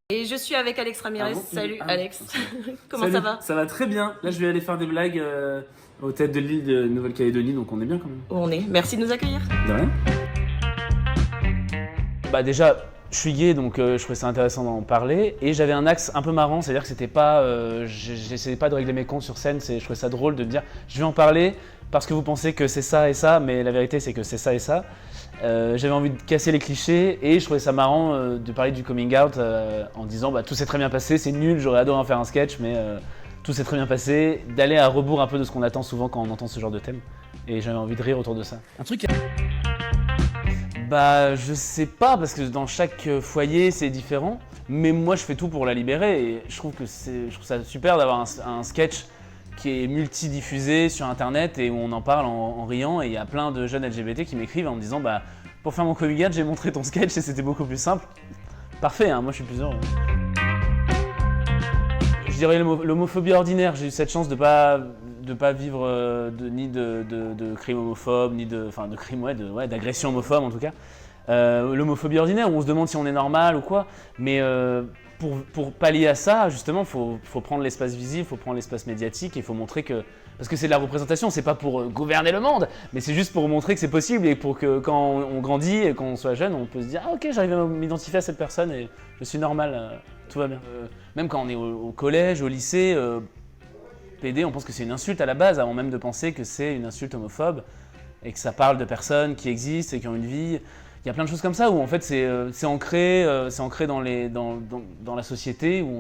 Et je suis avec Alex Ramirez. Ah bon? Salut Ah, Alex. Comment Salut, ça va? ça va très bien. Là, je vais aller faire des blagues aux têtes de l'île de Nouvelle-Calédonie, donc on est bien quand même. Où on est? Merci de nous accueillir. De rien. Bah déjà, je suis gay, donc je trouvais ça intéressant d'en parler. Et j'avais un axe un peu marrant, c'est-à-dire que c'était pas, j'essayais pas de régler mes comptes sur scène. Je trouvais ça drôle de me dire, je vais en parler parce que vous pensez que c'est ça et ça, mais la vérité c'est que c'est ça et ça. J'avais envie de casser les clichés et je trouvais ça marrant de parler du coming out en disant bah, tout s'est très bien passé, c'est nul, j'aurais adoré en faire un sketch, mais tout s'est très bien passé, d'aller à rebours un peu de ce qu'on attend souvent quand on entend ce genre de thème. Et j'avais envie de rire autour de ça. Un truc. Bah je sais pas parce que dans chaque foyer c'est différent, mais moi je fais tout pour la libérer et je trouve ça super d'avoir un sketch qui est multidiffusé sur internet et où on en parle en riant et il y a plein de jeunes LGBT qui m'écrivent en me disant bah pour faire mon coming out j'ai montré ton sketch et c'était beaucoup plus simple. Parfait, hein, moi je suis plus heureux. Je dirais l'homophobie ordinaire, j'ai eu cette chance de pas vivre ni de crimes homophobes, ni de crimes, d'agressions homophobes en tout cas. L'homophobie ordinaire où on se demande si on est normal ou quoi, mais pour pallier à ça, justement, faut prendre l'espace visible, faut prendre l'espace médiatique et il faut montrer que... Parce que c'est de la représentation, c'est pas pour gouverner le monde, mais c'est juste pour montrer que c'est possible et pour que quand on grandit et qu'on soit jeune, on peut se dire « Ah ok, j'arrive à m'identifier à cette personne et je suis normal, tout va bien ». Même quand on est au collège, au lycée, PD, on pense que c'est une insulte à la base, avant même de penser que c'est une insulte homophobe et que ça parle de personnes qui existent et qui ont une vie. Il y a plein de choses comme ça où en fait c'est ancré dans la société où on